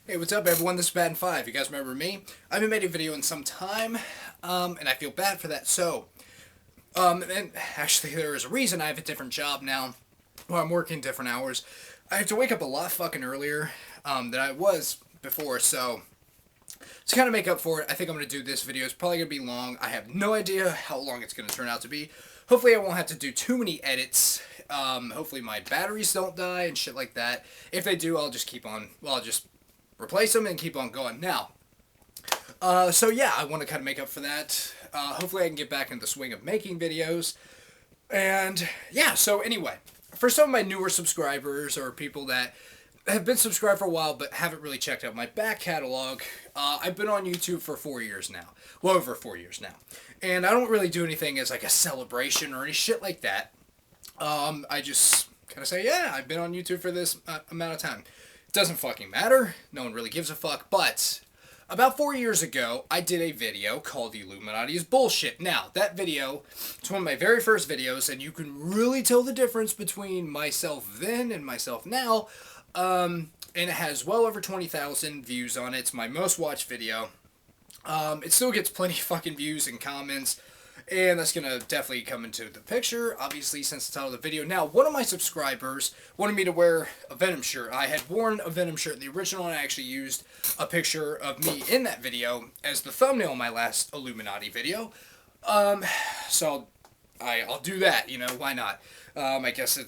Hey, what's up everyone? This is Bad and 5. You guys remember me? I haven't made a video in some time, and I feel bad for that. And actually there is a reason. I have a different job now, where I'm working different hours. I have to wake up a lot fucking earlier, than I was before, so to kind of make up for it, I think I'm going to do this video. It's probably going to be long. I have no idea how long it's going to turn out to be. Hopefully I won't have to do too many edits. Hopefully my batteries don't die and shit like that. If they do, I'll just keep on, well, I'll just replace them and keep on going. Now, so yeah, I want to kind of make up for that. Hopefully I can get back into the swing of making videos. And yeah, so anyway, for some of my newer subscribers or people that have been subscribed for a while but haven't really checked out my back catalog, I've been on YouTube for 4 years now. Well, over 4 years now. And I don't really do anything as like a celebration or any shit like that. I just kind of say, yeah, I've been on YouTube for this amount of time. It doesn't fucking matter. No one really gives a fuck. But about 4 years ago, I did a video called "The Illuminati is Bullshit." Now, that video, it's one of my very first videos, and you can really tell the difference between myself then and myself now. And it has well over 20,000 views on it. It's my most watched video. It still gets plenty of fucking views and comments. And that's going to definitely come into the picture, obviously, since the title of the video. Now, one of my subscribers wanted me to wear a Venom shirt. I had worn a Venom shirt, the original, and I actually used a picture of me in that video as the thumbnail of my last Illuminati video. So I'll do that, you know, why not? I guess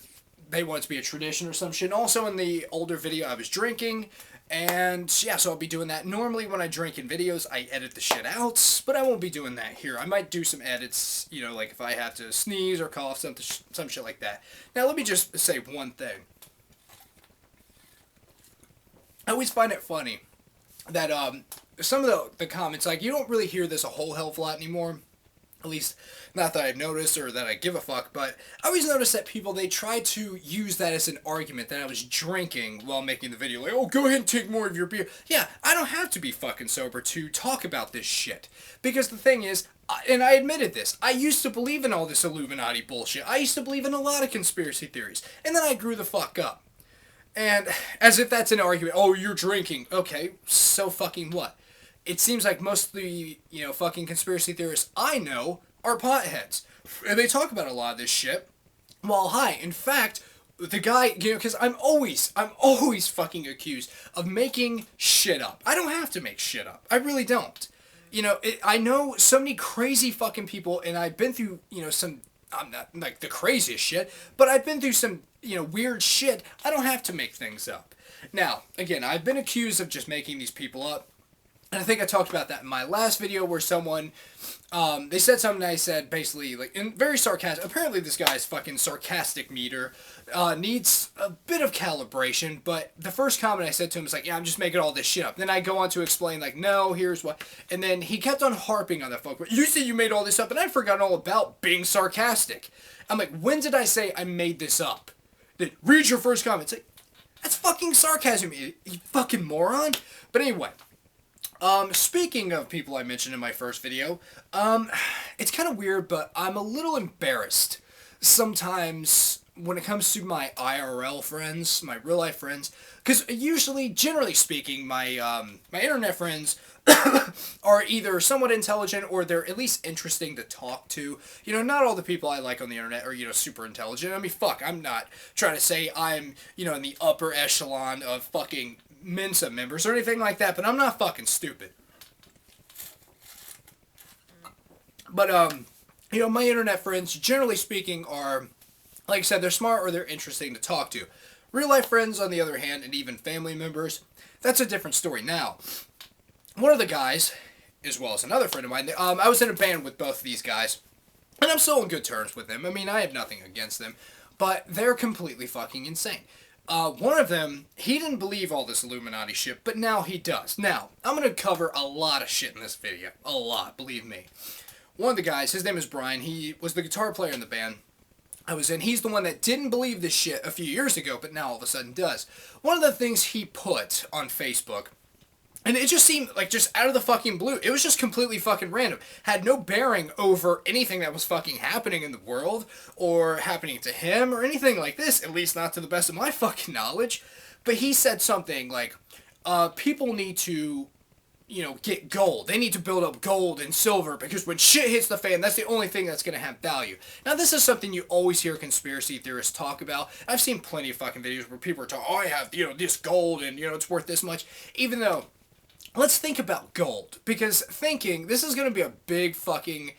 they want it to be a tradition or some shit. Also, in the older video, I was drinking. And yeah, so I'll be doing that. Normally when I drink in videos, I edit the shit out, but I won't be doing that here. I might do some edits, you know, like if I have to sneeze or cough, some shit like that. Now let me just say one thing. I always find it funny that some of the comments, like, you don't really hear this a whole hell of a lot anymore. At least, not that I've noticed or that I give a fuck, but I always notice that people, they try to use that as an argument that I was drinking while making the video. Like, oh, go ahead and take more of your beer. Yeah, I don't have to be fucking sober to talk about this shit. Because the thing is, and I admitted this, I used to believe in all this Illuminati bullshit. I used to believe in a lot of conspiracy theories. And then I grew the fuck up. And as if that's an argument. Oh, you're drinking. Okay, so fucking what? It seems like most of the, you know, fucking conspiracy theorists I know are potheads. And they talk about a lot of this shit while high. In fact, the guy, you know, because I'm always fucking accused of making shit up. I don't have to make shit up. I really don't. You know, I know so many crazy fucking people, and I've been through, you know, some, I'm not like the craziest shit, but I've been through some, you know, weird shit. I don't have to make things up. Now, again, I've been accused of just making these people up. And I think I talked about that in my last video where someone, they said something I said basically, like, in very sarcastic. Apparently this guy's fucking sarcastic meter needs a bit of calibration, but the first comment I said to him was like, yeah, I'm just making all this shit up. Then I go on to explain, like, no, here's what. And then he kept on harping on that fuck. You said you made all this up, and I'd forgotten all about being sarcastic. I'm like, when did I say I made this up? Then read your first comment. It's like, that's fucking sarcasm, you fucking moron. But anyway. Speaking of people I mentioned in my first video, it's kind of weird, but I'm a little embarrassed sometimes when it comes to my IRL friends, my real life friends, because usually, generally speaking, my internet friends are either somewhat intelligent or they're at least interesting to talk to. You know, not all the people I like on the internet are, you know, super intelligent. I mean, fuck, I'm not trying to say I'm, you know, in the upper echelon of fucking Mensa members or anything like that, but I'm not fucking stupid. But, you know, my internet friends, generally speaking, are, like I said, they're smart or they're interesting to talk to. Real life friends, on the other hand, and even family members, that's a different story. Now, one of the guys, as well as another friend of mine, I was in a band with both of these guys, and I'm still on good terms with them. I mean, I have nothing against them, but they're completely fucking insane. One of them, he didn't believe all this Illuminati shit, but now he does. Now, I'm going to cover a lot of shit in this video. A lot, believe me. One of the guys, his name is Brian, he was the guitar player in the band I was in. He's the one that didn't believe this shit a few years ago, but now all of a sudden does. One of the things he put on Facebook, and it just seemed like just out of the fucking blue. It was just completely fucking random. Had no bearing over anything that was fucking happening in the world or happening to him or anything like this, at least not to the best of my fucking knowledge. But he said something like, people need to, get gold. They need to build up gold and silver because when shit hits the fan, that's the only thing that's going to have value. Now, this is something you always hear conspiracy theorists talk about. I've seen plenty of fucking videos where people are talking, oh, I have, this gold and, it's worth this much. Even though, let's think about gold. Because this is going to be a big fucking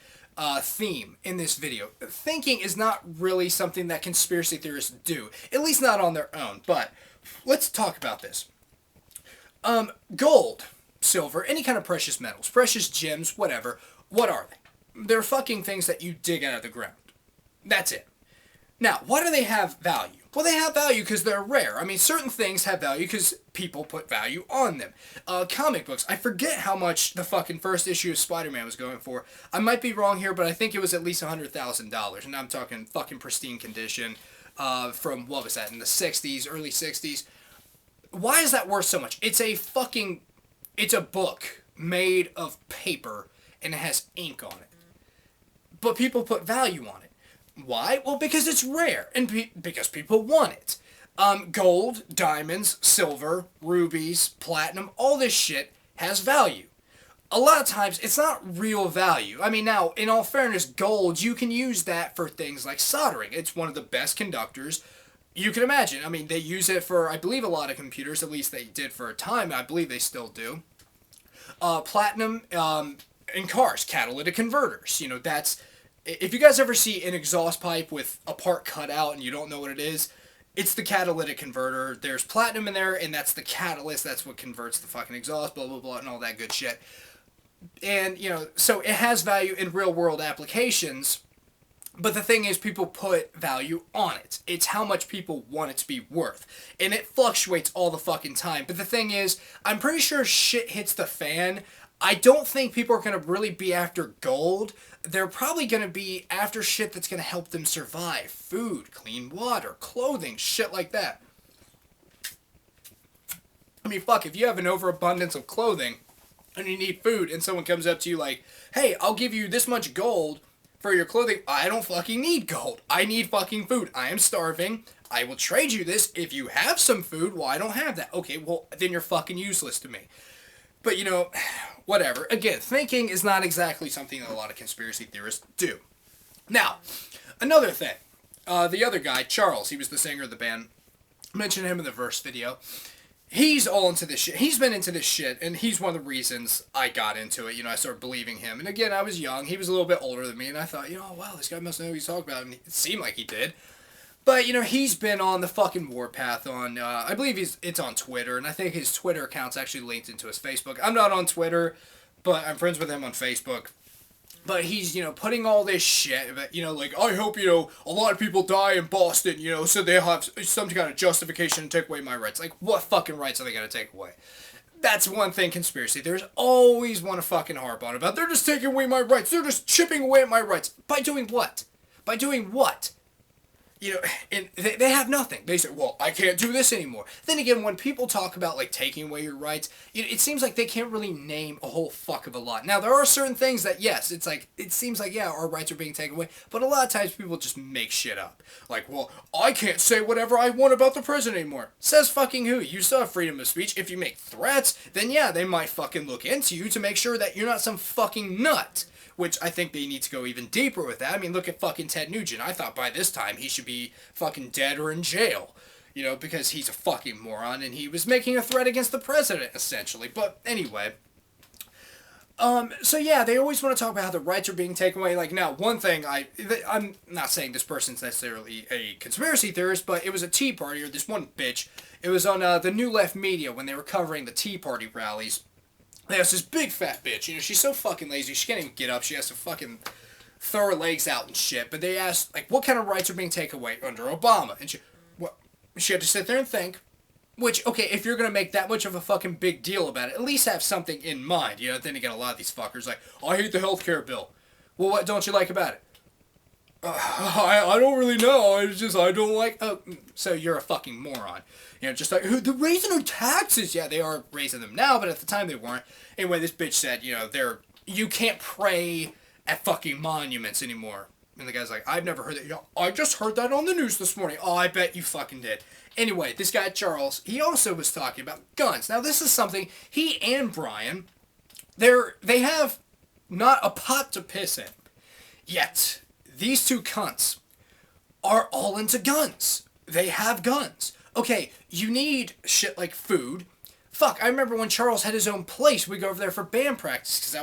theme in this video. Thinking is not really something that conspiracy theorists do. At least not on their own. But let's talk about this. Gold, silver, any kind of precious metals, precious gems, whatever. What are they? They're fucking things that you dig out of the ground. That's it. Now, why do they have value? Well, they have value because they're rare. I mean, certain things have value because people put value on them. Comic books. I forget how much the fucking first issue of Spider-Man was going for. I might be wrong here, but I think it was at least $100,000. And I'm talking fucking pristine condition from, what was that, in the 60s, early 60s. Why is that worth so much? It's a book made of paper and it has ink on it. But people put value on it. Why? Well, because it's rare and because people want it. Gold, diamonds, silver, rubies, platinum, all this shit has value. A lot of times, it's not real value. I mean, now, in all fairness, gold, you can use that for things like soldering. It's one of the best conductors you can imagine. I mean, they use it for, I believe, a lot of computers. At least they did for a time. I believe they still do. Platinum in cars, catalytic converters. That's... If you guys ever see an exhaust pipe with a part cut out and you don't know what it is, it's the catalytic converter. There's platinum in there, and that's the catalyst. That's what converts the fucking exhaust, blah, blah, blah, and all that good shit. And, so it has value in real-world applications, but the thing is, people put value on it. It's how much people want it to be worth. And it fluctuates all the fucking time. But the thing is, I'm pretty sure shit hits the fan. I don't think people are going to really be after gold. They're probably going to be after shit that's going to help them survive. Food, clean water, clothing, shit like that. I mean, fuck, if you have an overabundance of clothing and you need food and someone comes up to you like, hey, I'll give you this much gold for your clothing. I don't fucking need gold. I need fucking food. I am starving. I will trade you this if you have some food. Well, I don't have that. Okay, well, then you're fucking useless to me. But, whatever. Again, thinking is not exactly something that a lot of conspiracy theorists do. Now, another thing. The other guy, Charles, he was the singer of the band. I mentioned him in the verse video. He's all into this shit. He's been into this shit, and he's one of the reasons I got into it. I started believing him. And again, I was young. He was a little bit older than me, and I thought, wow, this guy must know what he's talking about. And it seemed like he did. But, he's been on the fucking warpath on, I believe it's on Twitter, and I think his Twitter account's actually linked into his Facebook. I'm not on Twitter, but I'm friends with him on Facebook. But he's, putting all this shit, like, I hope, a lot of people die in Boston, so they have some kind of justification to take away my rights. Like, what fucking rights are they going to take away? That's one thing conspiracy there's always want to fucking harp on about. They're just taking away my rights. They're just chipping away at my rights. By doing what? By doing what? And they have nothing. They say, well, I can't do this anymore. Then again, when people talk about, like, taking away your rights, it seems like they can't really name a whole fuck of a lot. Now, there are certain things that, yes, it seems like, yeah, our rights are being taken away, but a lot of times people just make shit up. Like, well, I can't say whatever I want about the president anymore. Says fucking who? You still have freedom of speech. If you make threats, then yeah, they might fucking look into you to make sure that you're not some fucking nut. Which I think they need to go even deeper with that. I mean, look at fucking Ted Nugent. I thought by this time he should be fucking dead or in jail. Because he's a fucking moron and he was making a threat against the president, essentially. But anyway. So yeah, they always want to talk about how the rights are being taken away. Like, now, one thing, I'm not saying this person's necessarily a conspiracy theorist, but it was a Tea Party, or this one bitch. It was on the New Left Media when they were covering the Tea Party rallies. There's this big fat bitch, she's so fucking lazy, she can't even get up, she has to fucking throw her legs out and shit, but they asked, like, what kind of rights are being taken away under Obama? And she had to sit there and think, which, okay, if you're gonna make that much of a fucking big deal about it, at least have something in mind, then again, a lot of these fuckers, like, I hate the healthcare bill. Well, what don't you like about it? I don't really know, I don't like, oh, so you're a fucking moron. Just like, they're raising our taxes. Yeah, they are raising them now, but at the time they weren't. Anyway, this bitch said, you can't pray at fucking monuments anymore. And the guy's like, I've never heard that. I just heard that on the news this morning. Oh, I bet you fucking did. Anyway, this guy Charles, he also was talking about guns. Now, this is something he and Brian, they have not a pot to piss in. Yet, these two cunts are all into guns. They have guns. Okay, you need shit like food. Fuck, I remember when Charles had his own place, we'd go over there for band practice, because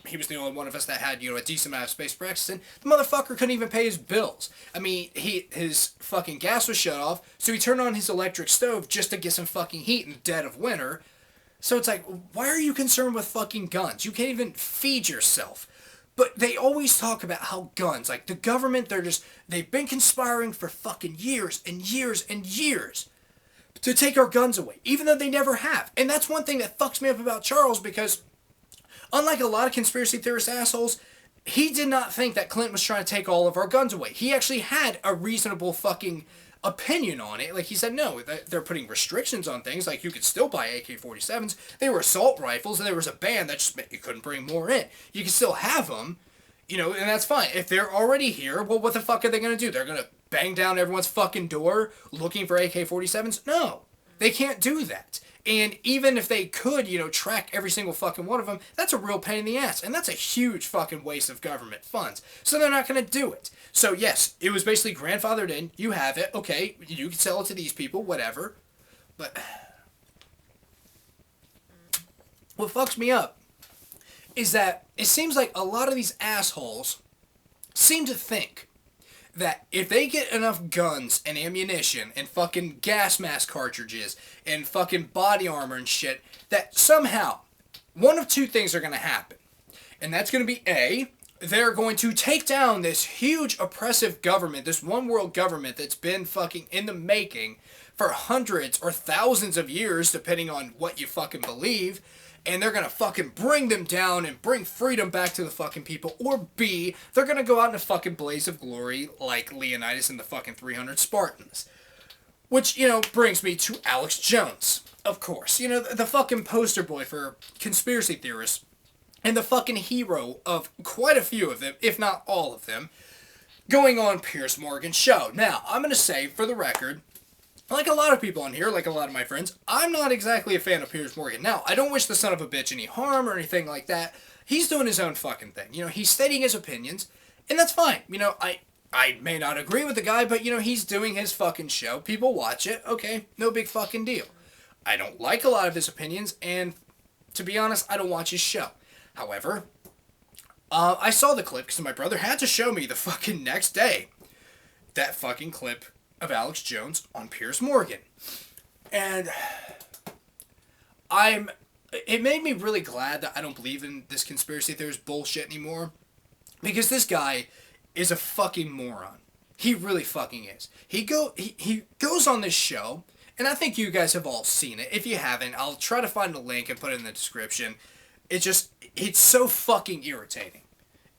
he was the only one of us that had, a decent amount of space practicing. The motherfucker couldn't even pay his bills. I mean, his fucking gas was shut off, so he turned on his electric stove just to get some fucking heat in the dead of winter. So it's like, why are you concerned with fucking guns? You can't even feed yourself. But they always talk about how guns, like the government, they've been conspiring for fucking years and years and years to take our guns away, even though they never have. And that's one thing that fucks me up about Charles, because unlike a lot of conspiracy theorist assholes, he did not think that Clinton was trying to take all of our guns away. He actually had a reasonable fucking opinion on it. Like, he said, no, they're putting restrictions on things. Like, you could still buy AK-47s. They were assault rifles, and there was a ban that just meant you couldn't bring more in. You can still have them, and that's fine. If they're already here, well, what the fuck are they going to do? They're going to bang down everyone's fucking door looking for AK-47s? No, they can't do that. And even if they could, track every single fucking one of them, that's a real pain in the ass. And that's a huge fucking waste of government funds. So they're not going to do it. So yes, it was basically grandfathered in. You have it. Okay, you can sell it to these people, whatever. But what fucks me up is that it seems like a lot of these assholes seem to think that if they get enough guns and ammunition and fucking gas mask cartridges and fucking body armor and shit, that somehow one of two things are going to happen. And that's going to be A, they're going to take down this huge oppressive government, this one world government that's been fucking in the making for hundreds or thousands of years, depending on what you fucking believe. And they're going to fucking bring them down and bring freedom back to the fucking people. Or B, they're going to go out in a fucking blaze of glory like Leonidas and the fucking 300 Spartans. Which, brings me to Alex Jones, of course. The fucking poster boy for conspiracy theorists. And the fucking hero of quite a few of them, if not all of them, going on Piers Morgan's show. Now, I'm going to say, for the record, like a lot of people on here, like a lot of my friends, I'm not exactly a fan of Piers Morgan. Now, I don't wish the son of a bitch any harm or anything like that. He's doing his own fucking thing. He's stating his opinions, and that's fine. I may not agree with the guy, but, he's doing his fucking show. People watch it. Okay, no big fucking deal. I don't like a lot of his opinions, and to be honest, I don't watch his show. However, I saw the clip because my brother had to show me the fucking next day that fucking clip of Alex Jones on Piers Morgan. And it made me really glad that I don't believe in this conspiracy theorist bullshit anymore, because this guy is a fucking moron. He really fucking is. He goes on this show, and I think you guys have all seen it. If you haven't, I'll try to find a link and put it in the description. It's so fucking irritating.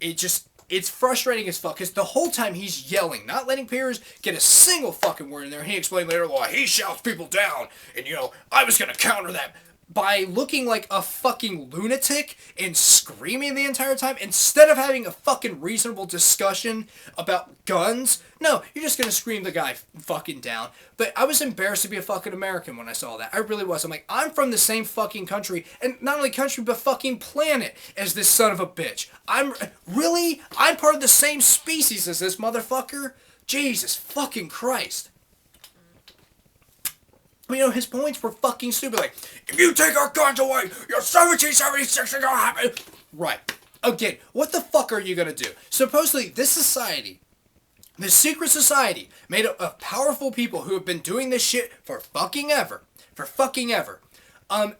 It's frustrating as fuck, because the whole time he's yelling, not letting Piers get a single fucking word in there. And he explained later, well, he shouts people down, and I was gonna counter that by looking like a fucking lunatic and screaming the entire time, instead of having a fucking reasonable discussion about guns. No, you're just gonna scream the guy fucking down. But I was embarrassed to be a fucking American when I saw that. I really was. I'm like, I'm from the same fucking country, and not only country, but fucking planet as this son of a bitch. I'm part of the same species as this motherfucker? Jesus fucking Christ. His points were fucking stupid. Like, if you take our guns away, your 1776 is gonna happen. Right. Again, what the fuck are you gonna do? Supposedly, this society, this secret society, made up of powerful people who have been doing this shit for fucking ever.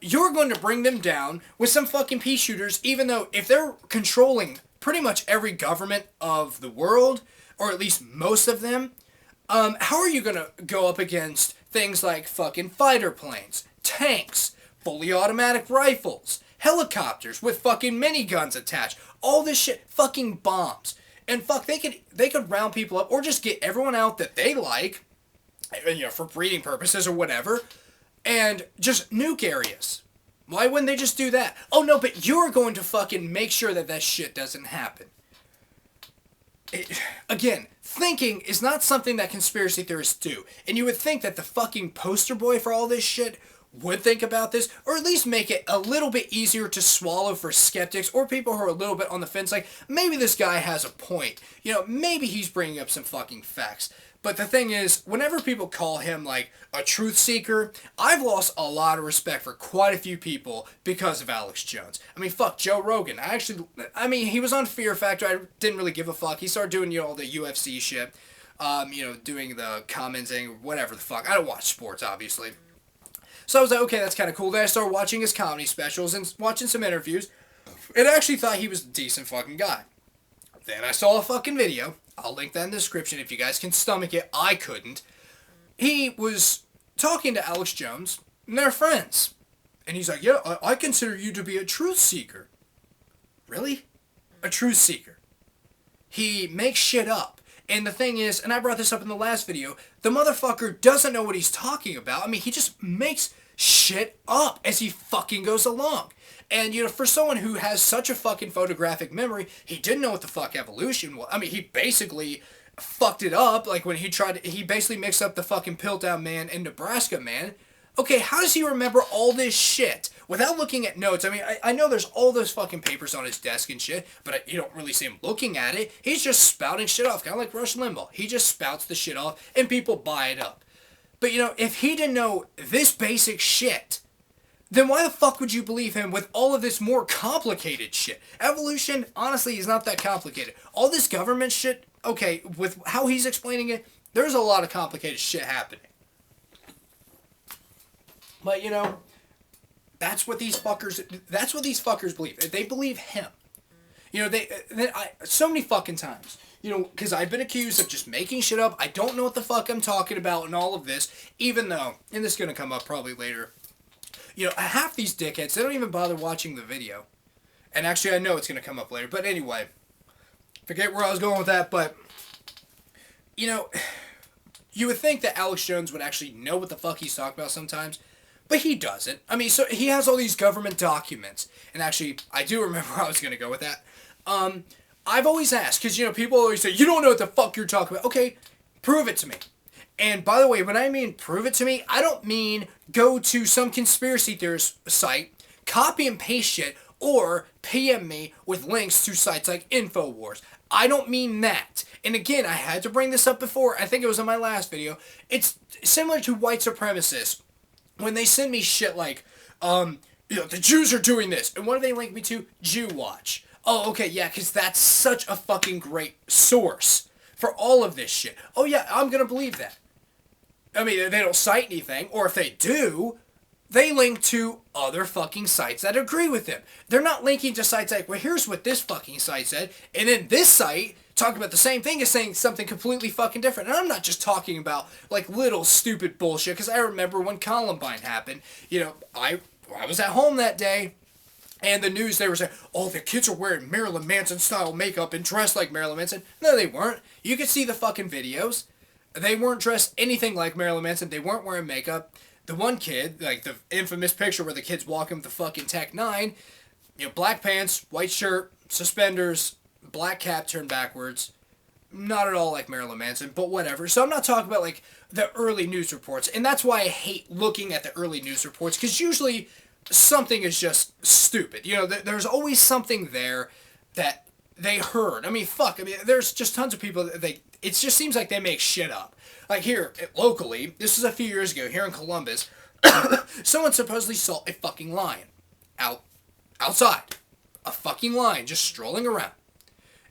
You're going to bring them down with some fucking pea shooters, even though if they're controlling pretty much every government of the world, or at least most of them, how are you gonna go up against things like fucking fighter planes, tanks, fully automatic rifles, helicopters with fucking miniguns attached, all this shit, fucking bombs. And fuck, they could round people up or just get everyone out that they like, for breeding purposes or whatever, and just nuke areas. Why wouldn't they just do that? Oh no, but you're going to fucking make sure that shit doesn't happen. again, thinking is not something that conspiracy theorists do. And you would think that the fucking poster boy for all this shit would think about this, or at least make it a little bit easier to swallow for skeptics or people who are a little bit on the fence, like, maybe this guy has a point. You know, maybe he's bringing up some fucking facts. But the thing is, whenever people call him, like, a truth seeker, I've lost a lot of respect for quite a few people because of Alex Jones. I mean, fuck, Joe Rogan. He was on Fear Factor. I didn't really give a fuck. He started doing, all the UFC shit. Doing the commenting, whatever the fuck. I don't watch sports, obviously. So I was like, okay, that's kind of cool. Then I started watching his comedy specials and watching some interviews. And I actually thought he was a decent fucking guy. Then I saw a fucking video. I'll link that in the description if you guys can stomach it. I couldn't. He was talking to Alex Jones, and they're friends. And he's like, yeah, I consider you to be a truth seeker. Really? A truth seeker. He makes shit up. And the thing is, and I brought this up in the last video, the motherfucker doesn't know what he's talking about. I mean, he just makes shit up as he fucking goes along. And, for someone who has such a fucking photographic memory, he didn't know what the fuck evolution was. I mean, he basically fucked it up, like when he basically mixed up the fucking Piltdown Man and Nebraska Man. Okay, how does he remember all this shit without looking at notes? I mean, I know there's all those fucking papers on his desk and shit, but you don't really see him looking at it. He's just spouting shit off, kind of like Rush Limbaugh. He just spouts the shit off, and people buy it up. But, if he didn't know this basic shit, then why the fuck would you believe him with all of this more complicated shit? Evolution, honestly, is not that complicated. All this government shit, okay, with how he's explaining it, there's a lot of complicated shit happening. But, that's what these fuckers believe. They believe him. So many fucking times, because I've been accused of just making shit up. I don't know what the fuck I'm talking about and all of this, even though, and this is going to come up probably later, half these dickheads, they don't even bother watching the video. And actually, I know it's going to come up later. But anyway, forget where I was going with that, but, you would think that Alex Jones would actually know what the fuck he's talking about sometimes. But he doesn't. I mean, so he has all these government documents. And actually, I do remember where I was going to go with that. I've always asked, because, people always say, you don't know what the fuck you're talking about. Okay, prove it to me. And by the way, when I mean prove it to me, I don't mean go to some conspiracy theorist site, copy and paste shit, or PM me with links to sites like InfoWars. I don't mean that. And again, I had to bring this up before. I think it was in my last video. It's similar to white supremacists. When they send me shit like, the Jews are doing this. And what do they link me to? Jew Watch. Oh, okay, yeah, because that's such a fucking great source for all of this shit. Oh, yeah, I'm going to believe that. I mean, they don't cite anything, or if they do, they link to other fucking sites that agree with them. They're not linking to sites like, well, here's what this fucking site said, and then this site talking about the same thing is saying something completely fucking different. And I'm not just talking about, like, little stupid bullshit, because I remember when Columbine happened, I was at home that day, and the news, they were saying, oh, the kids are wearing Marilyn Manson-style makeup and dressed like Marilyn Manson. No, they weren't. You could see the fucking videos. They weren't dressed anything like Marilyn Manson. They weren't wearing makeup. The one kid, like the infamous picture where the kid's walking with the fucking Tech 9, black pants, white shirt, suspenders, black cap turned backwards. Not at all like Marilyn Manson, but whatever. So I'm not talking about, like, the early news reports. And that's why I hate looking at the early news reports, because usually something is just stupid. There's always something there that they heard. I mean, fuck. I mean, there's just tons of people that it just seems like they make shit up. Like here, locally, this was a few years ago, here in Columbus, someone supposedly saw a fucking lion outside. A fucking lion just strolling around.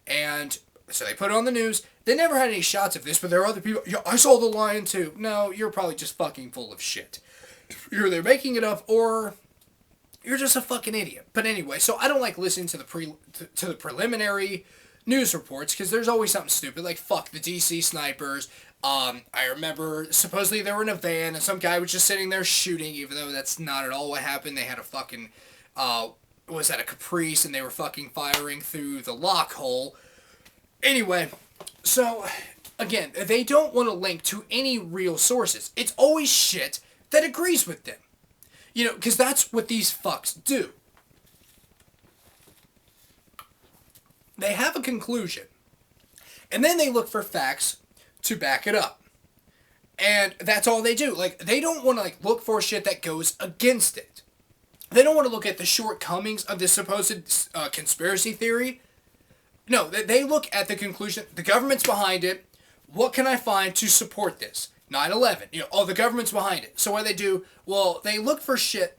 And so they put it on the news. They never had any shots of this, but there are other people, yeah, I saw the lion too. No, you're probably just fucking full of shit. You're either making it up or you're just a fucking idiot. But anyway, so I don't like listening to the preliminary news reports, because there's always something stupid, like, fuck, the DC snipers. I remember, supposedly they were in a van, and some guy was just sitting there shooting, even though that's not at all what happened. They had a fucking, was that a Caprice, and they were fucking firing through the lock hole. Anyway, so, again, they don't want to link to any real sources. It's always shit that agrees with them. Because that's what these fucks do. They have a conclusion, And then they look for facts to back it up. And that's all they do. Like, they don't want to, like, look for shit that goes against it. They don't want to look at the shortcomings of this supposed conspiracy theory. No, they look at the conclusion. The government's behind it. What can I find to support this? 9/11. Oh, the government's behind it. So what do? Well, they look for shit,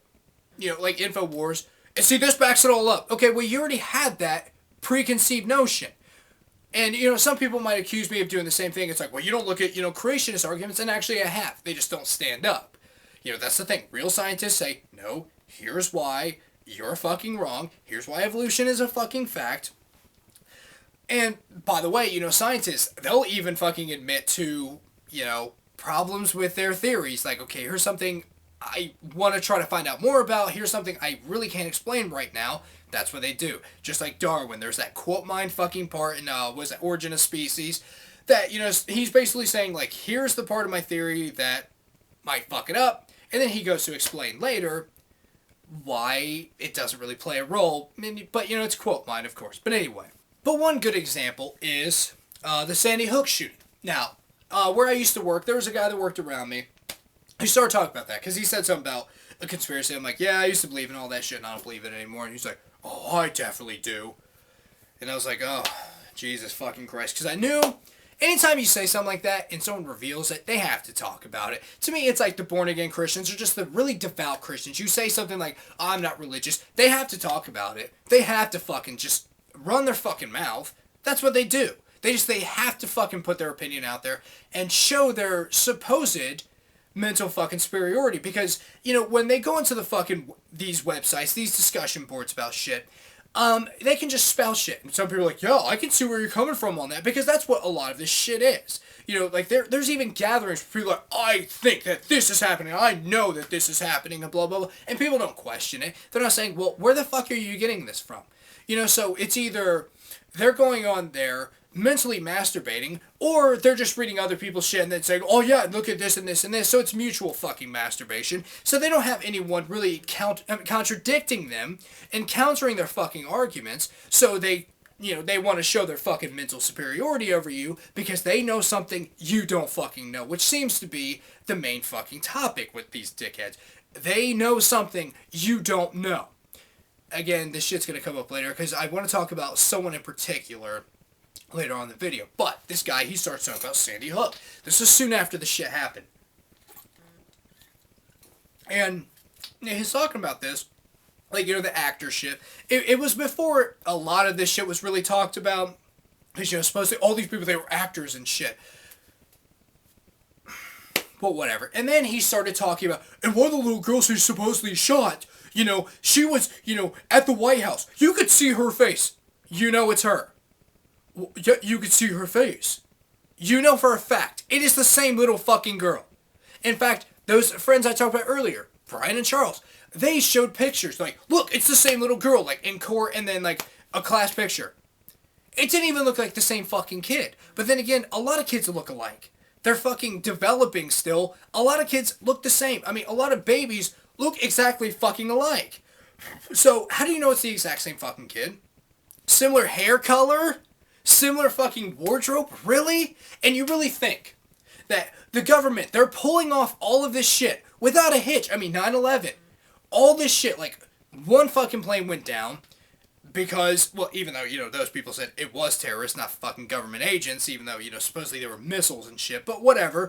like InfoWars. And see, this backs it all up. Okay, well, you already had that preconceived notion. And, some people might accuse me of doing the same thing. It's like, well, you don't look at, creationist arguments, and actually I have. They just don't stand up. That's the thing. Real scientists say, no, here's why you're fucking wrong. Here's why evolution is a fucking fact. And, by the way, scientists, they'll even fucking admit to, problems with their theories. Like, okay, here's something I want to try to find out more about. Here's something I really can't explain right now. That's what they do. Just like Darwin, there's that quote mind fucking part in, was it Origin of Species? That, he's basically saying, like, here's the part of my theory that might fuck it up. And then he goes to explain later why it doesn't really play a role. But, it's quote mind, of course. But anyway. But one good example is the Sandy Hook shooting. Now, where I used to work, there was a guy that worked around me. He started talking about that because he said something about a conspiracy. I'm like, yeah, I used to believe in all that shit and I don't believe it anymore. And he's like, oh, I definitely do. And I was like, oh, Jesus fucking Christ. Because I knew anytime you say something like that and someone reveals it, they have to talk about it. To me, it's like the born-again Christians or just the really devout Christians. You say something like, oh, I'm not religious. They have to talk about it. They have to fucking just run their fucking mouth. That's what they do. They have to fucking put their opinion out there and show their supposed mental fucking superiority. Because, when they go into the fucking, these websites, these discussion boards about shit, they can just spell shit. And some people are like, yeah, I can see where you're coming from on that. Because that's what a lot of this shit is. Like, there's even gatherings where people are like, I think that this is happening. I know that this is happening, and blah, blah, blah. And people don't question it. They're not saying, well, where the fuck are you getting this from? So it's either they're going on there mentally masturbating, or they're just reading other people's shit and then saying, oh yeah, look at this and this and this. So it's mutual fucking masturbation. So they don't have anyone really contradicting them and countering their fucking arguments. So they want to show their fucking mental superiority over you because they know something you don't fucking know, which seems to be the main fucking topic with these dickheads. They know something you don't know. Again, this shit's going to come up later because I want to talk about someone in particular later on in the video. But this guy, he starts talking about Sandy Hook. This is soon after the shit happened. And he's talking about this, like, the actor shit. It was before a lot of this shit was really talked about. Because, supposedly all these people, they were actors and shit. But whatever. And then he started talking about, and one of the little girls who supposedly shot, she was, at the White House. You could see her face. It's her. You could see her face. For a fact, it is the same little fucking girl. In fact, those friends I talked about earlier, Brian and Charles, they showed pictures. Like, look, it's the same little girl, like, in court and then, like, a class picture. It didn't even look like the same fucking kid. But then again, a lot of kids look alike. They're fucking developing still. A lot of kids look the same. I mean, a lot of babies look exactly fucking alike. So, how do you know it's the exact same fucking kid? Similar hair color? Similar fucking wardrobe? Really? And you really think that the government, they're pulling off all of this shit without a hitch? I mean, 9/11. All this shit, like, one fucking plane went down because, well, even though, those people said it was terrorists, not fucking government agents, even though, supposedly there were missiles and shit, but whatever.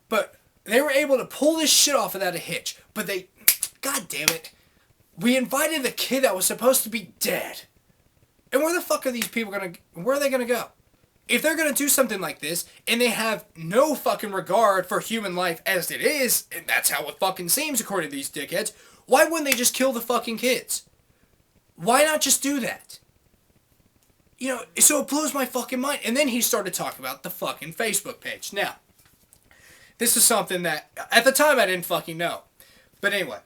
But they were able to pull this shit off without a hitch. But they, god damn it, we invited the kid that was supposed to be dead. And where the fuck are these people where are they gonna go? If they're gonna do something like this, and they have no fucking regard for human life as it is, and that's how it fucking seems according to these dickheads, why wouldn't they just kill the fucking kids? Why not just do that? So it blows my fucking mind. And then he started talking about the fucking Facebook page. Now, this is something that, at the time, I didn't fucking know. But anyway.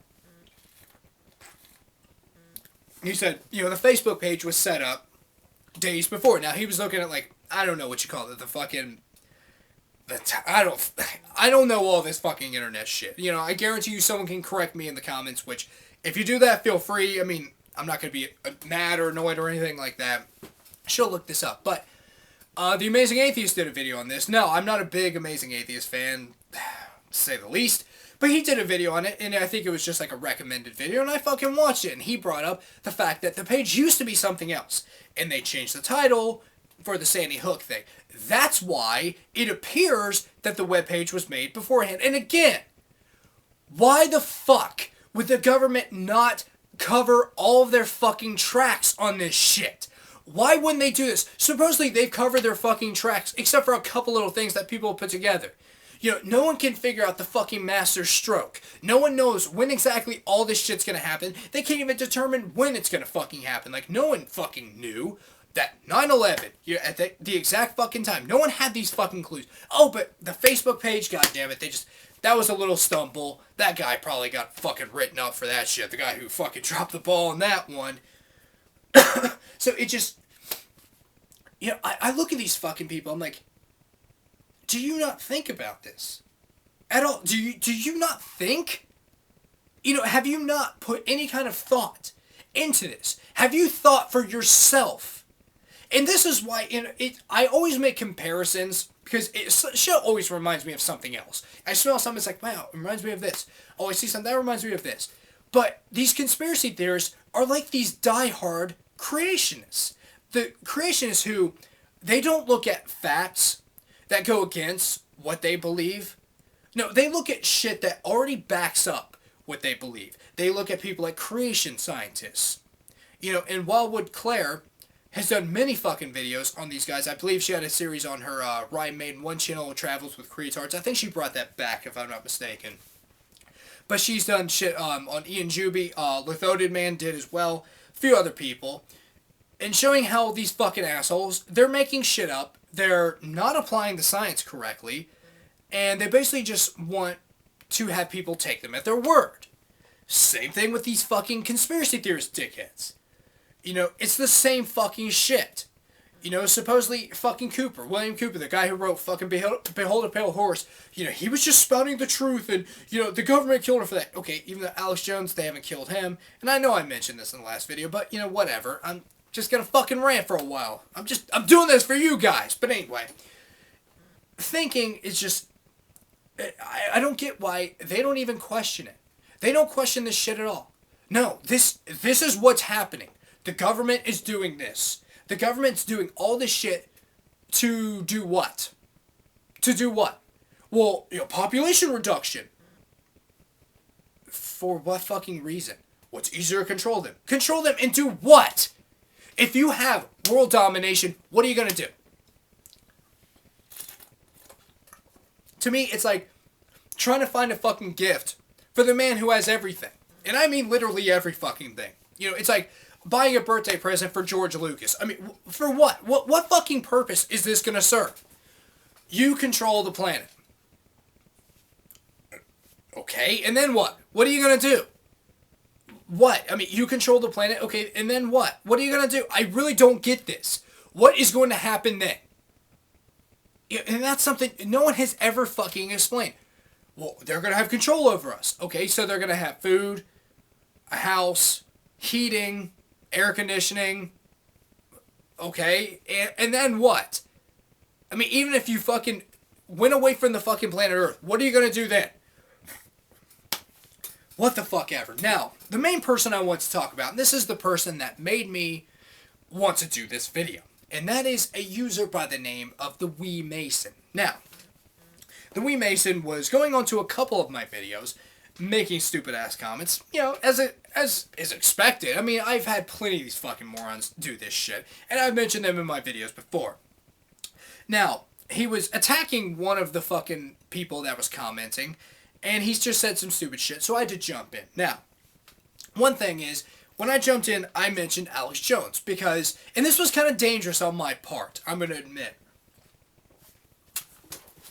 He said, the Facebook page was set up days before. Now, he was looking at, like, I don't know what you call it, the fucking... I don't know all this fucking internet shit. I guarantee you someone can correct me in the comments, which, if you do that, feel free. I mean, I'm not going to be mad or annoyed or anything like that. She'll look this up. But The Amazing Atheist did a video on this. No, I'm not a big Amazing Atheist fan, to say the least. But he did a video on it, and I think it was just like a recommended video, and I fucking watched it. And he brought up the fact that the page used to be something else, and they changed the title for the Sandy Hook thing. That's why it appears that the webpage was made beforehand. And again, why the fuck would the government not cover all of their fucking tracks on this shit? Why wouldn't they do this? Supposedly they've covered their fucking tracks, except for a couple little things that people put together. You know, no one can figure out the fucking master stroke. No one knows when exactly all this shit's gonna happen. They can't even determine when it's gonna fucking happen. Like, no one fucking knew that 9/11, at the exact fucking time. No one had these fucking clues. Oh, but the Facebook page, goddammit, that was a little stumble. That guy probably got fucking written up for that shit. The guy who fucking dropped the ball on that one. So it just, you know, I look at these fucking people, I'm like, do you not think about this at all? Do you not think? You know, have you not put any kind of thought into this? Have you thought for yourself? And this is why, you know, I always make comparisons because shit always reminds me of something else. I smell something, it's like, wow, it reminds me of this. Oh, I see something, that reminds me of this. But these conspiracy theorists are like these diehard creationists. The creationists who, they don't look at facts that go against what they believe. No, they look at shit that already backs up what they believe. They look at people like creation scientists. You know, and Wildwood Claire has done many fucking videos on these guys. I believe she had a series on her Ryan Maiden One Channel Travels with Creatards. I think she brought that back, if I'm not mistaken. But she's done shit on Ian Juby. Lithoded Man did as well. A few other people. And showing how these fucking assholes, they're making shit up. They're not applying the science correctly. And they basically just want to have people take them at their word. Same thing with these fucking conspiracy theorist dickheads. You know, it's the same fucking shit. You know, supposedly fucking Cooper, William Cooper, the guy who wrote fucking Behold a Pale Horse, you know, he was just spouting the truth and, you know, the government killed him for that. Okay, even though Alex Jones, they haven't killed him. And I know I mentioned this in the last video, but, you know, whatever. I'm just gonna fucking rant for a while. I'm doing this for you guys. But anyway, thinking is just, I don't get why they don't even question it. They don't question this shit at all. No, this is what's happening. The government is doing this. The government's doing all this shit to do what? To do what? Well, you know, population reduction. For what fucking reason? What's easier to control them? Control them into what? If you have world domination, what are you going to do? To me, it's like trying to find a fucking gift for the man who has everything. And I mean literally every fucking thing. You know, it's like buying a birthday present for George Lucas. I mean, for what? What fucking purpose is this going to serve? You control the planet. Okay, and then what? What are you going to do? What? I mean, you control the planet, okay, and then what? What are you going to do? I really don't get this. What is going to happen then? And that's something no one has ever fucking explained. Well, they're going to have control over us. Okay, so they're going to have food, a house, heating, air conditioning. Okay, and then what? I mean, even if you fucking went away from the fucking planet Earth, what are you going to do then? What the fuck ever. Now, the main person I want to talk about, and this is the person that made me want to do this video, and that is a user by the name of the Wee Mason. Now, the Wee Mason was going on to a couple of my videos, making stupid ass comments, you know, as is expected. I mean, I've had plenty of these fucking morons do this shit, and I've mentioned them in my videos before. Now, he was attacking one of the fucking people that was commenting, and he's just said some stupid shit, so I had to jump in. Now, one thing is, when I jumped in, I mentioned Alex Jones, because, and this was kind of dangerous on my part, I'm going to admit.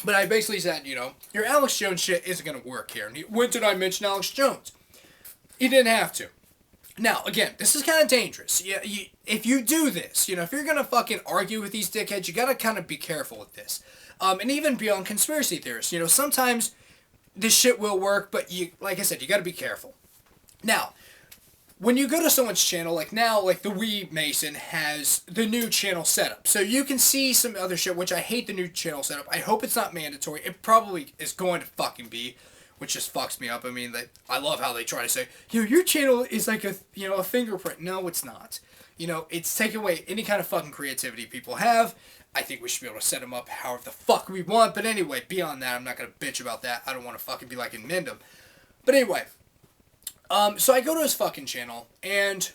But I basically said, you know, your Alex Jones shit isn't going to work here. And when did I mention Alex Jones? He didn't have to. Now, again, this is kind of dangerous. If you do this, you know, if you're going to fucking argue with these dickheads, you got to kind of be careful with this. And even beyond conspiracy theorists, you know, sometimes this shit will work, but you, like I said, you got to be careful. Now, when you go to someone's channel, like now, like the Wee Mason has the new channel setup. So you can see some other shit, which I hate the new channel setup. I hope it's not mandatory. It probably is going to fucking be, which just fucks me up. I mean, I love how they try to say, your channel is like a fingerprint. No, it's not. It's taking away any kind of fucking creativity people have. I think we should be able to set them up however the fuck we want. But anyway, beyond that, I'm not going to bitch about that. I don't want to fucking be like in Mindom. But anyway. So I go to his fucking channel, and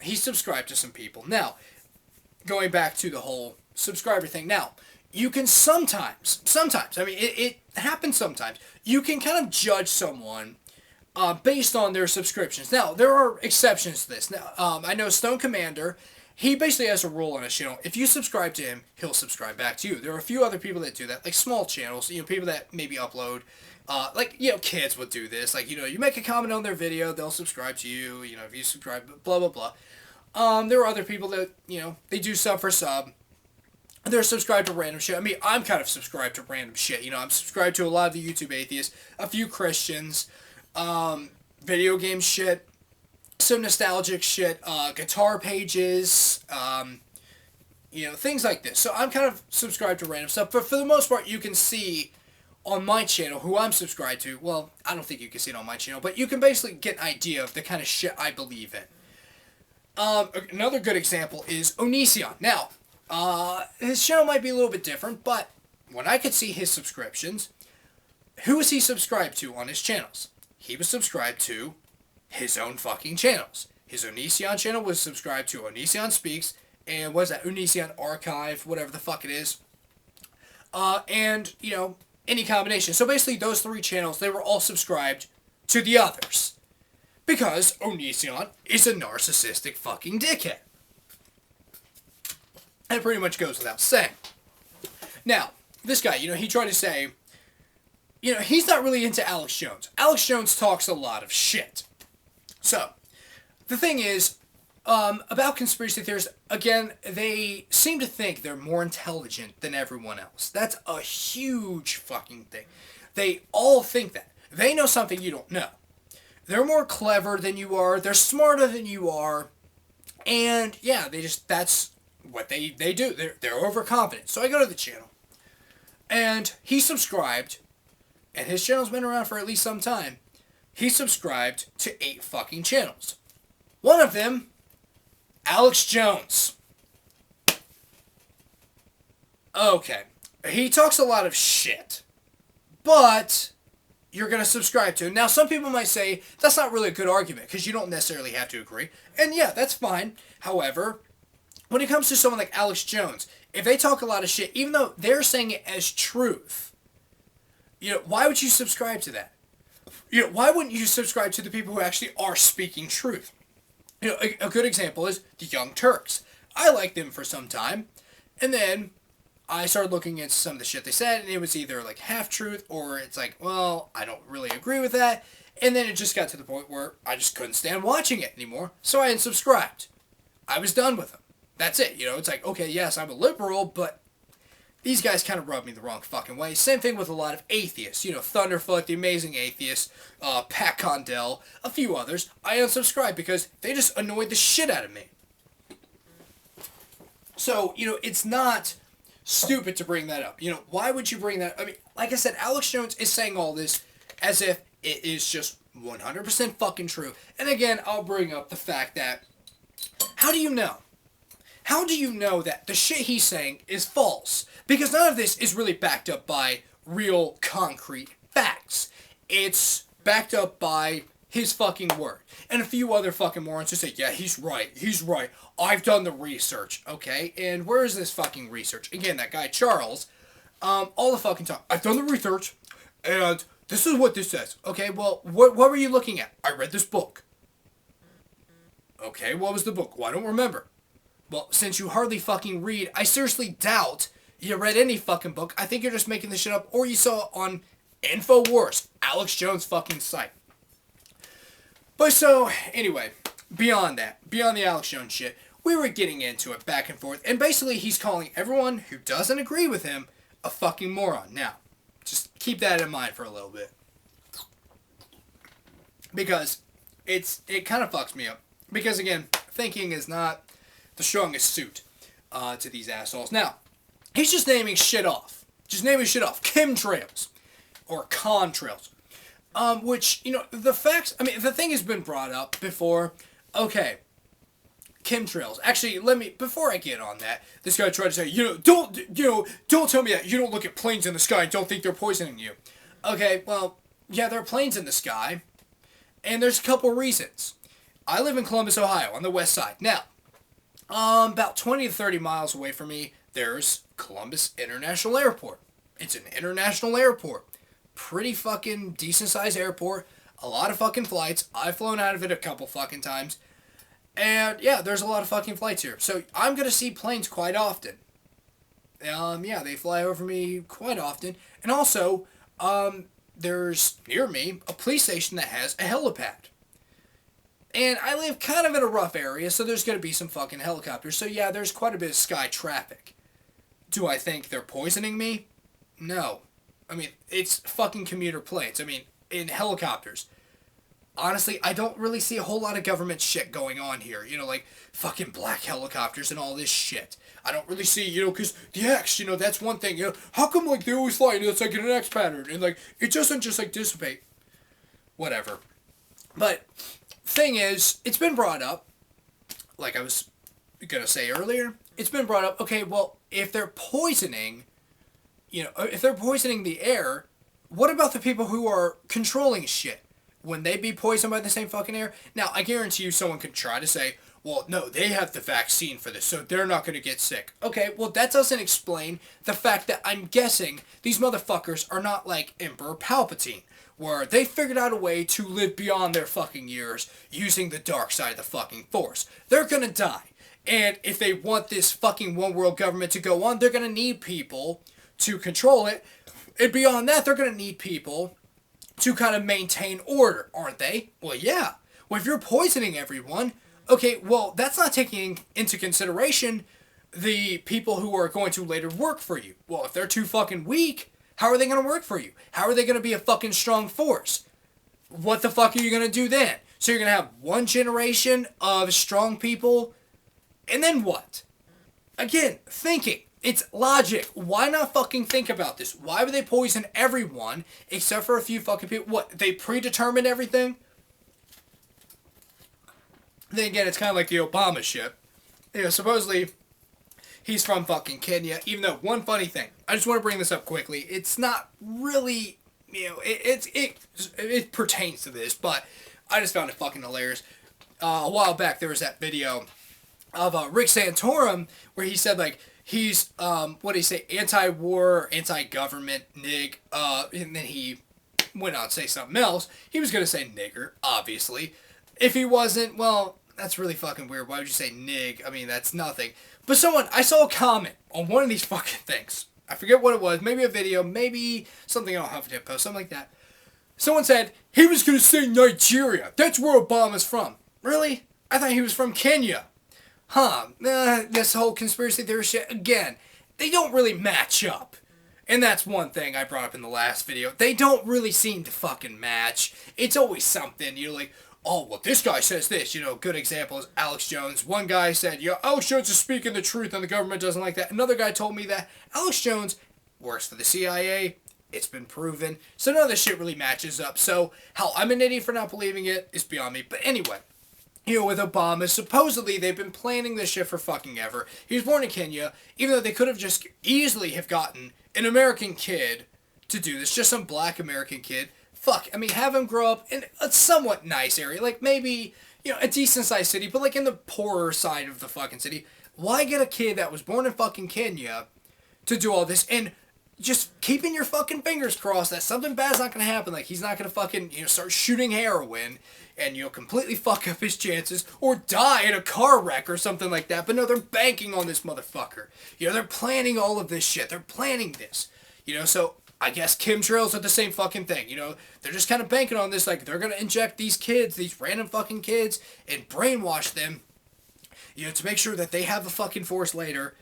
he subscribed to some people. Now, going back to the whole subscriber thing. Now, you can sometimes, I mean, it happens sometimes, you can kind of judge someone based on their subscriptions. Now, there are exceptions to this. Now, I know Stone Commander, he basically has a rule on his channel. If you subscribe to him, he'll subscribe back to you. There are a few other people that do that, like small channels, people that maybe upload. Kids would do this. Like, you make a comment on their video, they'll subscribe to you, if you subscribe, blah, blah, blah. There are other people that, they do sub for sub. They're subscribed to random shit. I mean, I'm kind of subscribed to random shit. I'm subscribed to a lot of the YouTube atheists, a few Christians, video game shit, some nostalgic shit, guitar pages, things like this. So I'm kind of subscribed to random stuff. But for the most part, you can see on my channel who I'm subscribed to. Well, I don't think you can see it on my channel, but you can basically get an idea of the kind of shit I believe in. Another good example is Onision. Now, his channel might be a little bit different, but when I could see his subscriptions, who was he subscribed to on his channels? He was subscribed to his own fucking channels. His Onision channel was subscribed to Onision Speaks, and what is that? Onision Archive, whatever the fuck it is. Any combination. So basically, those three channels, they were all subscribed to the others. Because Onision is a narcissistic fucking dickhead. That pretty much goes without saying. Now, this guy, he tried to say, he's not really into Alex Jones. Alex Jones talks a lot of shit. So, the thing is, about conspiracy theorists, again, they seem to think they're more intelligent than everyone else. That's a huge fucking thing. They all think that. They know something you don't know. They're more clever than you are. They're smarter than you are. And, yeah, that's what they do. They're overconfident. So I go to the channel. And he subscribed, and his channel's been around for at least some time. He subscribed to 8 fucking channels. One of them, Alex Jones. Okay. He talks a lot of shit. But you're going to subscribe to him. Now, some people might say, that's not really a good argument, because you don't necessarily have to agree. And yeah, that's fine. However, when it comes to someone like Alex Jones, if they talk a lot of shit, even though they're saying it as truth, why would you subscribe to that? Why wouldn't you subscribe to the people who actually are speaking truth? A good example is the Young Turks. I liked them for some time, and then I started looking into some of the shit they said, and it was either like half-truth, or it's like, well, I don't really agree with that, and then it just got to the point where I just couldn't stand watching it anymore, so I unsubscribed. I was done with them. That's it, it's like, okay, yes, I'm a liberal, but these guys kind of rub me the wrong fucking way. Same thing with a lot of atheists. Thunderfoot, the Amazing Atheist, Pat Condell, a few others. I unsubscribed because they just annoyed the shit out of me. So, it's not stupid to bring that up. Why would you bring that up? I mean, like I said, Alex Jones is saying all this as if it is just 100% fucking true. And again, I'll bring up the fact that, how do you know? How do you know that the shit he's saying is false? Because none of this is really backed up by real concrete facts. It's backed up by his fucking word. And a few other fucking morons who say, yeah, he's right. I've done the research. Okay, and where is this fucking research? Again, that guy Charles, all the fucking time. I've done the research, and this is what this says. Okay, well, what were you looking at? I read this book. Okay, what was the book? Well, I don't remember. Well, since you hardly fucking read, I seriously doubt you read any fucking book. I think you're just making this shit up, or you saw it on InfoWars, Alex Jones' fucking site. But so, anyway, beyond the Alex Jones shit, we were getting into it back and forth, and basically he's calling everyone who doesn't agree with him a fucking moron. Now, just keep that in mind for a little bit. Because it kind of fucks me up. Because again, thinking is not the strongest suit to these assholes. Now, he's just naming shit off. Just naming shit off. Chemtrails. Or contrails. Which, you know, the facts, I mean, the thing has been brought up before. Okay. Chemtrails. Actually, before I get on that, this guy tried to say, don't tell me that you don't look at planes in the sky and don't think they're poisoning you. Okay, well, yeah, there are planes in the sky, and there's a couple reasons. I live in Columbus, Ohio, on the west side. Now, about 20 to 30 miles away from me, there's Columbus International Airport. It's an international airport. Pretty fucking decent-sized airport. A lot of fucking flights. I've flown out of it a couple fucking times. And, yeah, there's a lot of fucking flights here. So, I'm going to see planes quite often. Yeah, they fly over me quite often. And also, there's, near me, a police station that has a helipad. And I live kind of in a rough area, so there's going to be some fucking helicopters. So, yeah, there's quite a bit of sky traffic. Do I think they're poisoning me? No. I mean, it's fucking commuter planes. I mean, in helicopters. Honestly, I don't really see a whole lot of government shit going on here. You know, like, fucking black helicopters and all this shit. I don't really see, you know, because the X, you know, that's one thing. You know, how come, like, they always fly, and it's, like, in an X pattern? And, like, it doesn't just, like, dissipate. Whatever. But, thing is, it's been brought up, like I was going to say earlier, it's been brought up, okay, well, if they're poisoning, you know, if they're poisoning the air, what about the people who are controlling shit? Wouldn't they be poisoned by the same fucking air? Now, I guarantee you someone could try to say, well, no, they have the vaccine for this, so they're not going to get sick. Okay, well, that doesn't explain the fact that I'm guessing these motherfuckers are not like Emperor Palpatine, where they figured out a way to live beyond their fucking years using the dark side of the fucking Force. They're going to die. And if they want this fucking one world government to go on, they're going to need people to control it. And beyond that, they're going to need people to kind of maintain order, aren't they? Well, yeah. Well, if you're poisoning everyone, okay, well, that's not taking into consideration the people who are going to later work for you. Well, if they're too fucking weak, how are they going to work for you? How are they going to be a fucking strong force? What the fuck are you going to do then? So you're going to have one generation of strong people, and then what? Again, thinking. It's logic. Why not fucking think about this? Why would they poison everyone except for a few fucking people? What, they predetermined everything? Then again, it's kind of like the Obama shit. You know, supposedly, he's from fucking Kenya. Even though, one funny thing, I just want to bring this up quickly. It's not really, you know, it pertains to this, but I just found it fucking hilarious. A while back, there was that video of Rick Santorum where he said, like, he's, what did he say, anti-war, anti-government, nig, and then he went on to say something else. He was going to say nigger, obviously. If he wasn't, well, that's really fucking weird. Why would you say nig? I mean, that's nothing. But I saw a comment on one of these fucking things. I forget what it was. Maybe a video, maybe something on Huffington Post, something like that. Someone said, he was going to say Nigeria. That's where Obama's from. Really? I thought he was from Kenya. This whole conspiracy theory shit, again, they don't really match up. And that's one thing I brought up in the last video. They don't really seem to fucking match. It's always something, you know, like, oh, well, this guy says this. You know, good example is Alex Jones. One guy said, yeah, Alex Jones is speaking the truth and the government doesn't like that. Another guy told me that Alex Jones works for the CIA. It's been proven. So none of this shit really matches up. So how I'm an idiot for not believing it is beyond me. But anyway, you know, with Obama, supposedly they've been planning this shit for fucking ever. He was born in Kenya, even though they could have just easily have gotten an American kid to do this. Just some black American kid. Fuck, I mean, have him grow up in a somewhat nice area. Like, maybe, you know, a decent-sized city, but, like, in the poorer side of the fucking city. Why get a kid that was born in fucking Kenya to do all this? And just keeping your fucking fingers crossed that something bad's not going to happen. Like, he's not going to fucking, you know, start shooting heroin and, you know, completely fuck up his chances or die in a car wreck or something like that. But no, they're banking on this motherfucker. You know, they're planning all of this shit. They're planning this. You know, so I guess chemtrails are the same fucking thing. You know, they're just kind of banking on this. Like, they're going to inject these kids, these random fucking kids, and brainwash them, you know, to make sure that they have the fucking force later.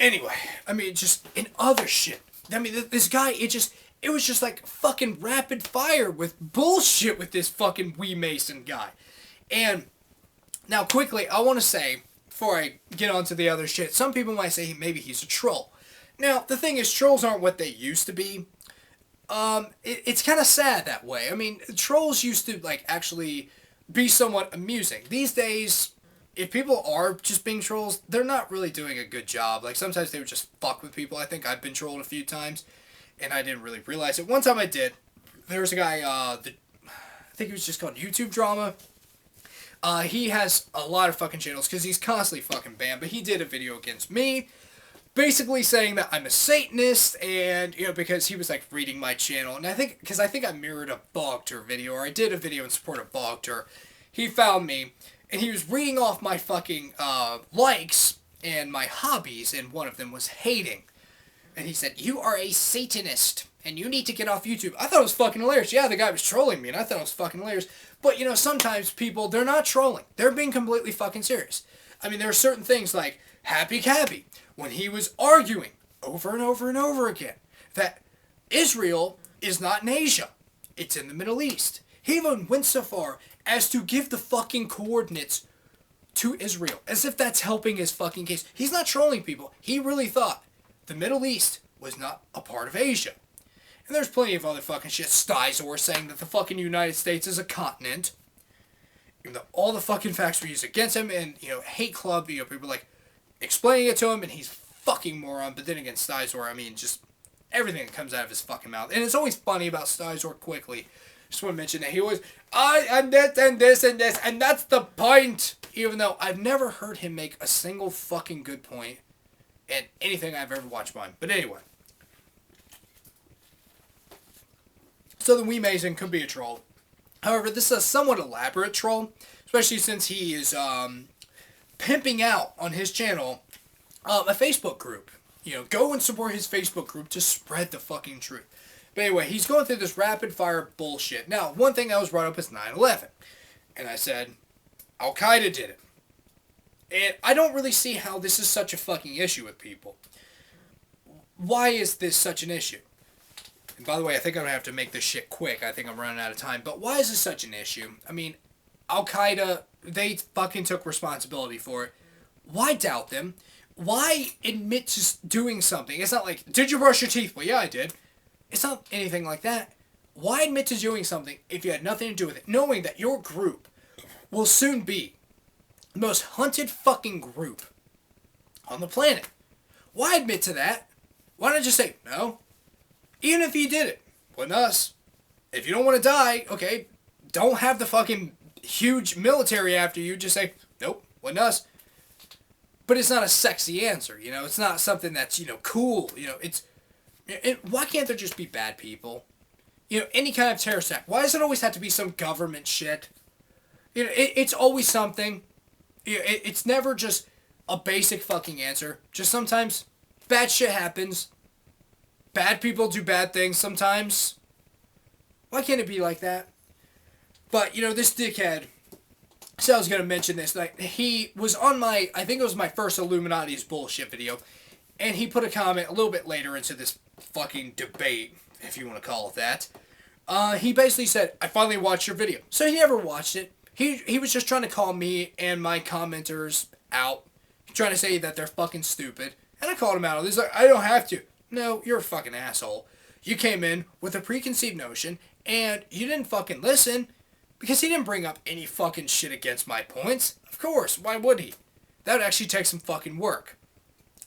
Anyway, I mean, just in other shit. I mean, this guy, it was just like fucking rapid fire with bullshit with this fucking Wee Mason guy. And Now, quickly, I want to say, before I get on to the other shit, some people might say maybe he's a troll. Now, the thing is, trolls aren't what they used to be. It's kind of sad that way. I mean, trolls used to, like, actually be somewhat amusing. These days, if people are just being trolls, they're not really doing a good job. Like, sometimes they would just fuck with people. I think I've been trolled a few times, and I didn't really realize it. One time I did. There was a guy, I think he was just called YouTube Drama. He has a lot of fucking channels because he's constantly fucking banned, but he did a video against me, basically saying that I'm a Satanist, and, you know, because he was, like, reading my channel, and I think I mirrored a Bogter video, or I did a video in support of Bogter. He found me, and he was reading off my fucking, likes and my hobbies, and one of them was hating. And he said, "You are a Satanist, and you need to get off YouTube." I thought it was fucking hilarious. Yeah, the guy was trolling me, and I thought it was fucking hilarious. But, you know, sometimes people, they're not trolling. They're being completely fucking serious. I mean, there are certain things like Happy Cabby, when he was arguing over and over and over again that Israel is not in Asia. It's in the Middle East. He even went so far as to give the fucking coordinates to Israel, as if that's helping his fucking case. He's not trolling people. He really thought the Middle East was not a part of Asia. And there's plenty of other fucking shit. Stizor saying that the fucking United States is a continent. Even though all the fucking facts were used against him, and, you know, Hate Club, you know, people like explaining it to him, and he's fucking moron. But then again, Stizor, I mean, just everything that comes out of his fucking mouth. And it's always funny about Stizor quickly. Just want to mention that he always, and this, and this, and this, and that's the point. Even though I've never heard him make a single fucking good point in anything I've ever watched by him. But anyway. So the Wee Mason could be a troll. However, this is a somewhat elaborate troll, especially since he is pimping out on his channel a Facebook group. You know, go and support his Facebook group to spread the fucking truth. But anyway, he's going through this rapid fire bullshit. Now, one thing that was brought up is 9/11. And I said, Al-Qaeda did it. And I don't really see how this is such a fucking issue with people. Why is this such an issue? And by the way, I think I'm going to have to make this shit quick. I think I'm running out of time. But why is this such an issue? I mean, Al-Qaeda, they fucking took responsibility for it. Why doubt them? Why admit to doing something? It's not like, did you brush your teeth? Well, yeah, I did. It's not anything like that. Why admit to doing something if you had nothing to do with it, knowing that your group will soon be the most hunted fucking group on the planet? Why admit to that? Why not just say, no? Even if you did it, wasn't us. If you don't want to die, okay, don't have the fucking huge military after you. Just say, nope, wasn't us. But it's not a sexy answer, you know? It's not something that's, you know, cool. You know, why can't there just be bad people? You know, any kind of terrorist act. Why does it always have to be some government shit? You know, it's always something. You know, it's never just a basic fucking answer. Just sometimes bad shit happens. Bad people do bad things sometimes. Why can't it be like that? But, you know, this dickhead, so I was going to mention this, like, he was on my, I think it was my first Illuminati's bullshit video, and he put a comment a little bit later into this fucking debate, if you want to call it that. He basically said, I finally watched your video. So he never watched it. He was just trying to call me and my commenters out, trying to say that they're fucking stupid, and I called him out. He's like, I don't have to. No, you're a fucking asshole. You came in with a preconceived notion, and you didn't fucking listen, because he didn't bring up any fucking shit against my points. Of course, why would he? That would actually take some fucking work.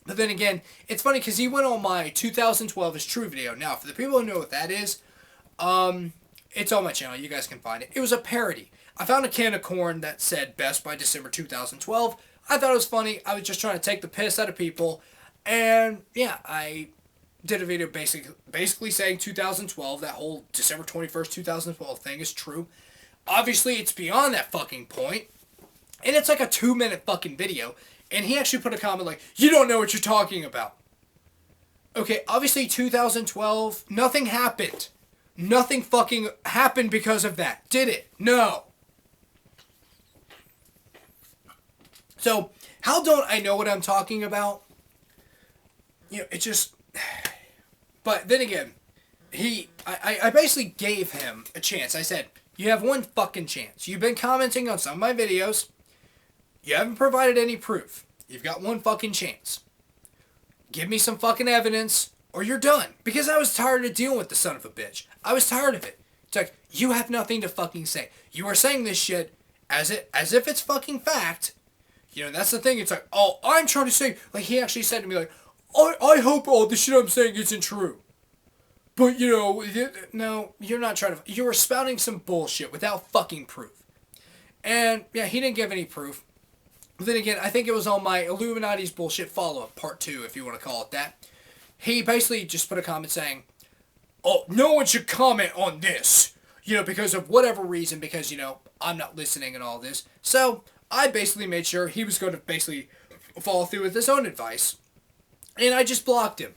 But then again, it's funny because he went on my 2012 is True video. Now, for the people who know what that is, it's on my channel. You guys can find it. It was a parody. I found a can of corn that said best by December 2012. I thought it was funny. I was just trying to take the piss out of people. And, yeah, I did a video basically saying 2012, that whole December 21st, 2012 thing is true. Obviously, it's beyond that fucking point. And it's like a 2-minute fucking video. And he actually put a comment like, you don't know what you're talking about. Okay, obviously 2012, nothing happened. Nothing fucking happened because of that. Did it? No. So, how don't I know what I'm talking about? You know, it just... But then again, I basically gave him a chance. I said, you have one fucking chance. You've been commenting on some of my videos. You haven't provided any proof. You've got one fucking chance. Give me some fucking evidence or you're done. Because I was tired of dealing with the son of a bitch. I was tired of it. It's like, you have nothing to fucking say. You are saying this shit as if it's fucking fact. You know, that's the thing. It's like, oh, I'm trying to say, like, he actually said to me, like, I hope all the shit I'm saying isn't true. But, you know, no, you're not trying to, you were spouting some bullshit without fucking proof. And, yeah, he didn't give any proof. But then again, I think it was on my Illuminati's bullshit follow-up, part 2, if you want to call it that. He basically just put a comment saying, oh, no one should comment on this. You know, because of whatever reason, because, you know, I'm not listening and all this. So, I basically made sure he was going to basically follow through with his own advice. And I just blocked him.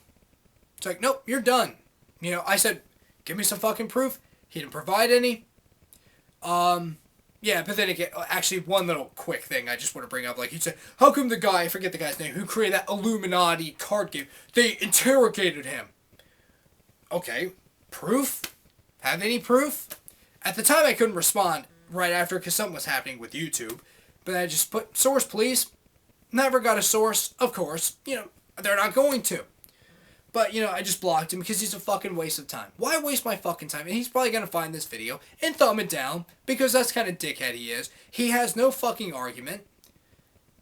It's like, nope, you're done. You know, I said, give me some fucking proof. He didn't provide any. Yeah, but then again, actually, one little quick thing I just want to bring up. Like, he said, how come the guy, I forget the guy's name, who created that Illuminati card game, they interrogated him? Okay, proof? Have any proof? At the time, I couldn't respond right after because something was happening with YouTube. But I just put, source, please. Never got a source, of course. You know, they're not going to. But, you know, I just blocked him because he's a fucking waste of time. Why waste my fucking time? And he's probably going to find this video and thumb it down because that's kind of dickhead he is. He has no fucking argument.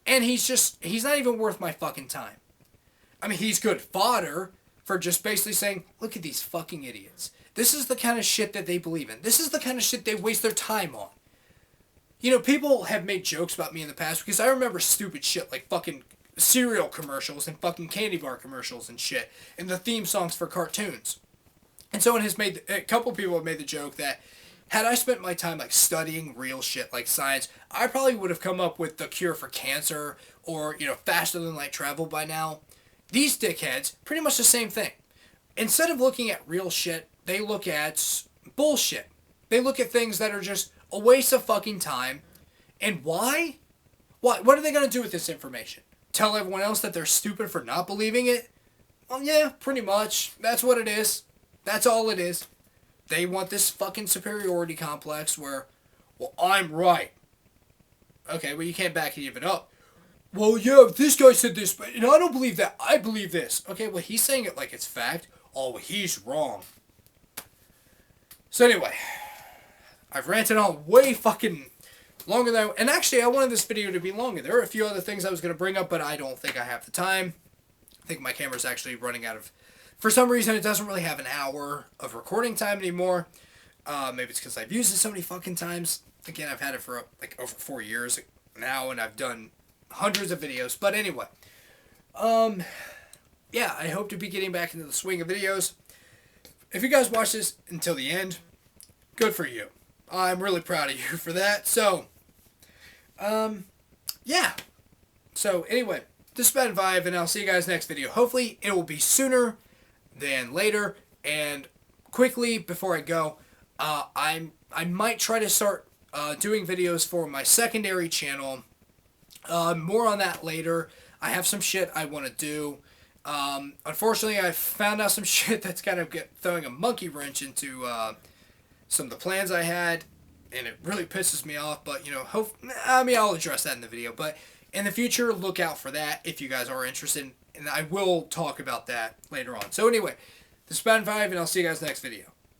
And he's not even worth my fucking time. I mean, he's good fodder for just basically saying, look at these fucking idiots. This is the kind of shit that they believe in. This is the kind of shit they waste their time on. You know, people have made jokes about me in the past because I remember stupid shit like fucking cereal commercials and fucking candy bar commercials and shit and the theme songs for cartoons. And someone has made, a couple people have made the joke that had I spent my time like studying real shit like science, I probably would have come up with the cure for cancer or, you know, faster than light travel by now. These dickheads, pretty much the same thing. Instead of looking at real shit, they look at bullshit. They look at things that are just a waste of fucking time. And why? What are they going to do with this information? Tell everyone else that they're stupid for not believing it? Well, yeah, pretty much. That's what it is. That's all it is. They want this fucking superiority complex where, well, I'm right. Okay, well, you can't back it even up. Well, yeah, this guy said this, but and I don't believe that. I believe this. Okay, well, he's saying it like it's fact. Oh, he's wrong. So anyway, I've ranted on way fucking longer than... And actually, I wanted this video to be longer. There are a few other things I was going to bring up, but I don't think I have the time. I think my camera's actually running out of... For some reason, it doesn't really have an hour of recording time anymore. Maybe it's because I've used it so many fucking times. Again, I've had it for like over 4 years now, and I've done hundreds of videos. But anyway, yeah, I hope to be getting back into the swing of videos. If you guys watch this until the end, good for you. I'm really proud of you for that. So, yeah. So, anyway, this has been Vive, and I'll see you guys next video. Hopefully, it will be sooner than later. And quickly, before I go, I might try to start doing videos for my secondary channel. More on that later. I have some shit I want to do. Unfortunately, I found out some shit that's kind of throwing a monkey wrench into some of the plans I had, and it really pisses me off, but, you know, I'll address that in the video, but in the future, look out for that if you guys are interested, and I will talk about that later on. So anyway, this has been Vive, and I'll see you guys next video.